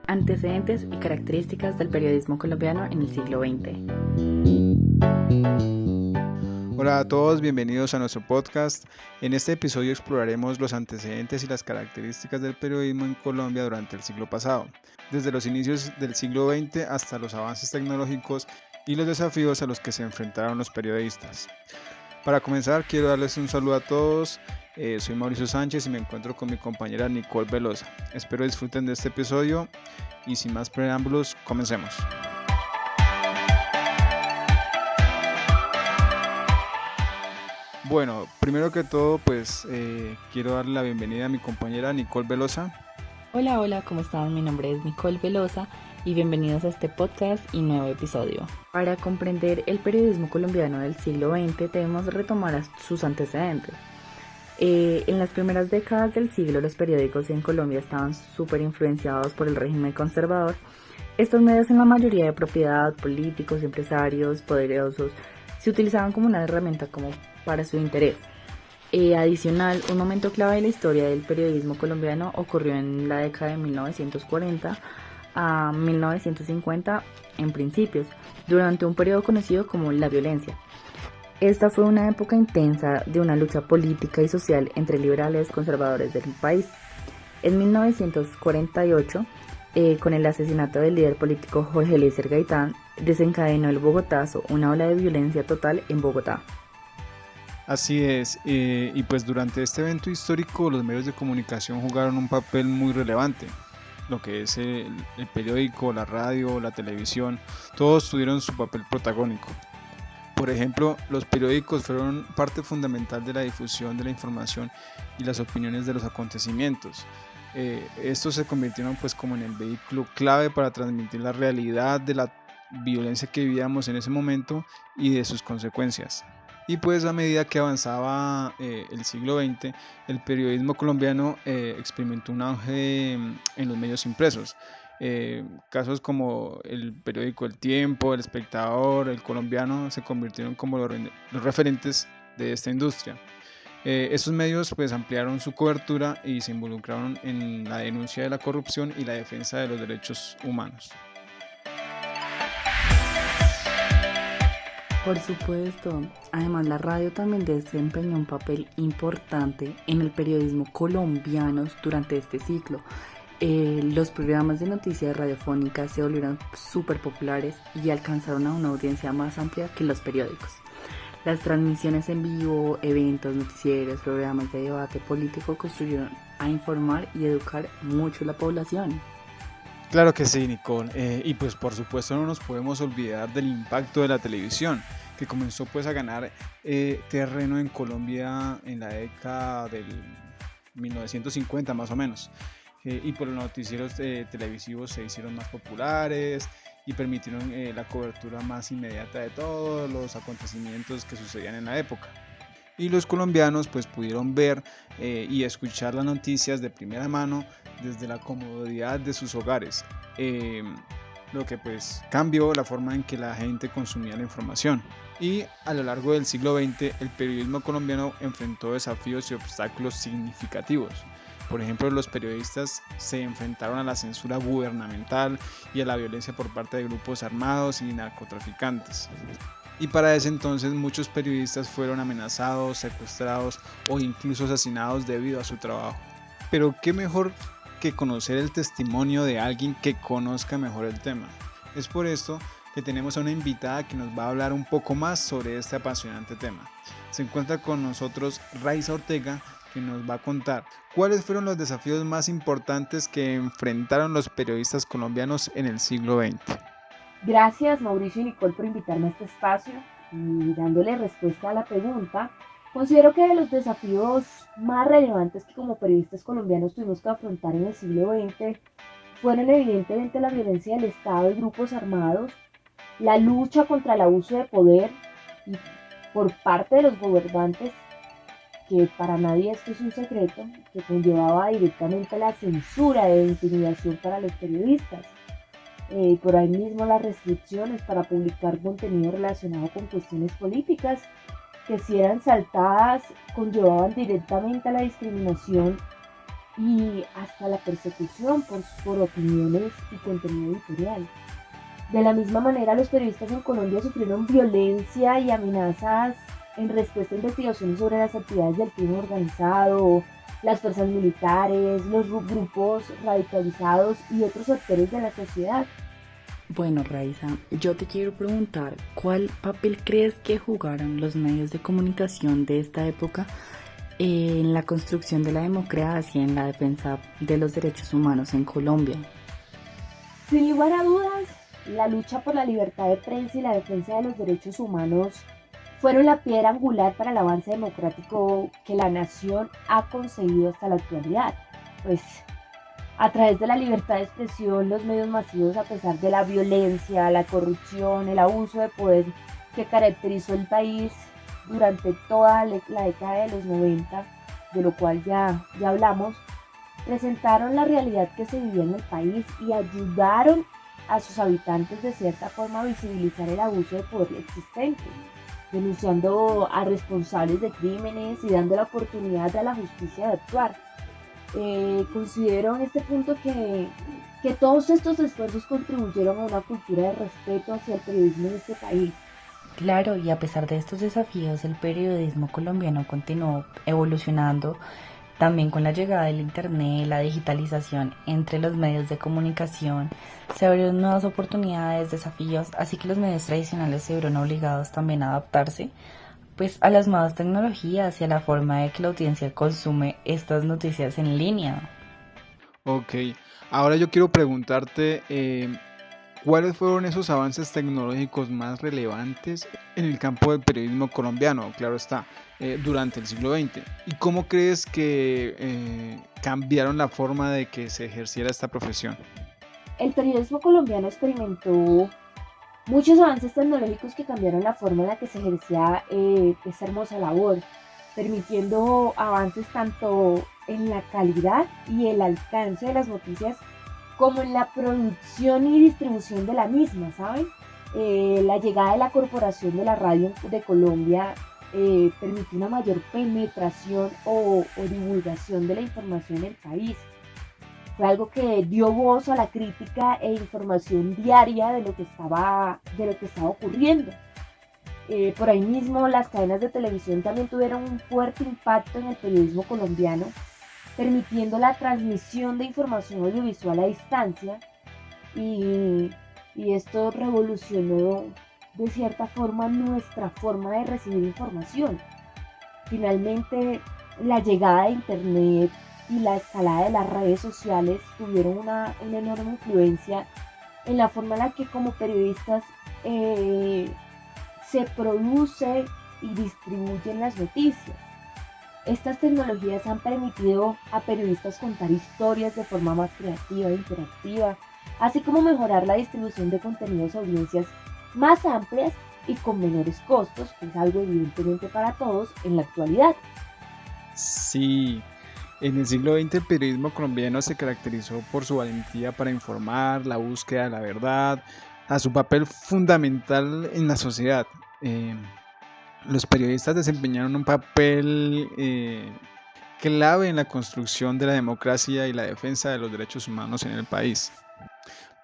Antecedentes y características del periodismo colombiano en el siglo XX. Hola a todos, bienvenidos a nuestro podcast. En este episodio exploraremos los antecedentes y las características del periodismo en Colombia durante el siglo pasado, desde los inicios del siglo XX hasta los avances tecnológicos y los desafíos a los que se enfrentaron los periodistas. Para comenzar, quiero darles un saludo a todos. Soy Mauricio Sánchez y me encuentro con mi compañera Nicole Velosa. Espero disfruten de este episodio y sin más preámbulos, comencemos. Bueno, primero que todo, quiero darle la bienvenida a mi compañera Nicole Velosa. Hola, ¿cómo están? Mi nombre es Nicole Velosa y bienvenidos a este podcast y nuevo episodio. Para comprender el periodismo colombiano del siglo XX debemos retomar sus antecedentes. En las primeras décadas del siglo los periódicos en Colombia estaban súper influenciados por el régimen conservador. Estos medios, en la mayoría de propiedad, políticos, empresarios, poderosos, se utilizaban como una herramienta como para su interés. Adicional, un momento clave de la historia del periodismo colombiano ocurrió en la década de 1940 a 1950 en principios, durante un periodo conocido como la violencia. Esta fue una época intensa de una lucha política y social entre liberales y conservadores del país. En 1948, con el asesinato del líder político Jorge Eliezer Gaitán, desencadenó el Bogotazo, una ola de violencia total en Bogotá. Así es, y pues durante este evento histórico los medios de comunicación jugaron un papel muy relevante. Lo que es el periódico, la radio, la televisión, todos tuvieron su papel protagónico. Por ejemplo, los periódicos fueron parte fundamental de la difusión de la información y las opiniones de los acontecimientos. Estos se convirtieron pues como en el vehículo clave para transmitir la realidad de la violencia que vivíamos en ese momento y de sus consecuencias. Y pues a medida que avanzaba el siglo XX, el periodismo colombiano experimentó un auge en los medios impresos. Casos como el periódico El Tiempo, El Espectador, El Colombiano se convirtieron como los referentes de esta industria. Estos medios pues ampliaron su cobertura y se involucraron en la denuncia de la corrupción y la defensa de los derechos humanos. Por supuesto, además la radio también desempeñó un papel importante en el periodismo colombiano durante este ciclo. Los programas de noticias radiofónicas se volvieron súper populares y alcanzaron a una audiencia más amplia que los periódicos. Las transmisiones en vivo, eventos, noticieros, programas de debate político contribuyeron a informar y educar mucho a la población. Claro que sí, Nicole, y pues por supuesto no nos podemos olvidar del impacto de la televisión, que comenzó pues a ganar terreno en Colombia en la década del 1950 más o menos. Y por los noticieros televisivos se hicieron más populares y permitieron la cobertura más inmediata de todos los acontecimientos que sucedían en la época. Y los colombianos pues pudieron ver y escuchar las noticias de primera mano desde la comodidad de sus hogares, lo que pues cambió la forma en que la gente consumía la información. Y a lo largo del siglo XX el periodismo colombiano enfrentó desafíos y obstáculos significativos. Por ejemplo, los periodistas se enfrentaron a la censura gubernamental y a la violencia por parte de grupos armados y narcotraficantes. Y para ese entonces muchos periodistas fueron amenazados, secuestrados o incluso asesinados debido a su trabajo. Pero qué mejor que conocer el testimonio de alguien que conozca mejor el tema. Es por esto que tenemos a una invitada que nos va a hablar un poco más sobre este apasionante tema. Se encuentra con nosotros Raiza Ortega, que nos va a contar cuáles fueron los desafíos más importantes que enfrentaron los periodistas colombianos en el siglo XX. Gracias Mauricio y Nicole por invitarme a este espacio y dándole respuesta a la pregunta. Considero que de los desafíos más relevantes que como periodistas colombianos tuvimos que afrontar en el siglo XX fueron evidentemente la violencia del Estado y grupos armados, la lucha contra el abuso de poder y por parte de los gobernantes, que para nadie esto es un secreto, que conllevaba directamente la censura e intimidación para los periodistas. Por ahí mismo las restricciones para publicar contenido relacionado con cuestiones políticas, que si eran saltadas conllevaban directamente a la discriminación y hasta la persecución por opiniones y contenido editorial. De la misma manera, los periodistas en Colombia sufrieron violencia y amenazas en respuesta a investigaciones sobre las actividades del crimen organizado, las fuerzas militares, los grupos radicalizados y otros actores de la sociedad. Bueno, Raiza, yo te quiero preguntar, ¿cuál papel crees que jugaron los medios de comunicación de esta época en la construcción de la democracia y en la defensa de los derechos humanos en Colombia? Sin lugar a dudas, la lucha por la libertad de prensa y la defensa de los derechos humanos fueron la piedra angular para el avance democrático que la nación ha conseguido hasta la actualidad. Pues a través de la libertad de expresión, los medios masivos, a pesar de la violencia, la corrupción, el abuso de poder que caracterizó el país durante toda la década de los 90, de lo cual ya hablamos, presentaron la realidad que se vivía en el país y ayudaron a sus habitantes de cierta forma a visibilizar el abuso de poder existente, denunciando a responsables de crímenes y dando la oportunidad a la justicia de actuar. Considero en este punto que todos estos esfuerzos contribuyeron a una cultura de respeto hacia el periodismo en este país. Claro, y a pesar de estos desafíos, el periodismo colombiano continuó evolucionando también con la llegada del internet, la digitalización entre los medios de comunicación. Se abrieron nuevas oportunidades, desafíos, así que los medios tradicionales se vieron obligados también a adaptarse pues a las nuevas tecnologías y a la forma de que la audiencia consume estas noticias en línea. Ok, ahora yo quiero preguntarte ¿cuáles fueron esos avances tecnológicos más relevantes en el campo del periodismo colombiano, claro está, durante el siglo XX? ¿Y cómo crees que cambiaron la forma de que se ejerciera esta profesión? El periodismo colombiano experimentó muchos avances tecnológicos que cambiaron la forma en la que se ejercía esta hermosa labor, permitiendo avances tanto en la calidad y el alcance de las noticias como en la producción y distribución de la misma, ¿saben? La llegada de la Corporación de la Radio de Colombia permitió una mayor penetración o divulgación de la información en el país. Fue algo que dio voz a la crítica e información diaria de lo que estaba ocurriendo. Por ahí mismo, las cadenas de televisión también tuvieron un fuerte impacto en el periodismo colombiano, permitiendo la transmisión de información audiovisual a distancia, y esto revolucionó de cierta forma nuestra forma de recibir información. Finalmente, la llegada de Internet y la escalada de las redes sociales tuvieron una enorme influencia en la forma en la que como periodistas se produce y distribuyen las noticias. Estas tecnologías han permitido a periodistas contar historias de forma más creativa e interactiva, así como mejorar la distribución de contenidos a audiencias más amplias y con menores costos, que es algo evidentemente para todos en la actualidad. Sí. En el siglo XX el periodismo colombiano se caracterizó por su valentía para informar, la búsqueda de la verdad, a su papel fundamental en la sociedad. Los periodistas desempeñaron un papel clave en la construcción de la democracia y la defensa de los derechos humanos en el país.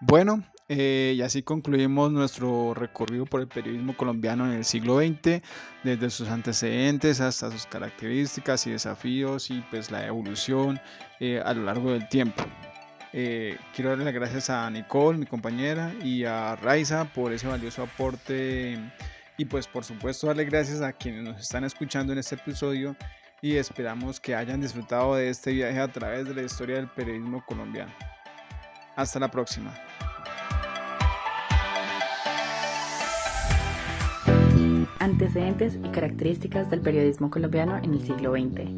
Bueno, y así concluimos nuestro recorrido por el periodismo colombiano en el siglo XX, desde sus antecedentes hasta sus características y desafíos y pues la evolución a lo largo del tiempo. Quiero darle las gracias a Nicole, mi compañera, y a Raiza por ese valioso aporte, y pues por supuesto darle gracias a quienes nos están escuchando en este episodio, y esperamos que hayan disfrutado de este viaje a través de la historia del periodismo colombiano. Hasta la próxima. Antecedentes y características del periodismo colombiano en el siglo XX.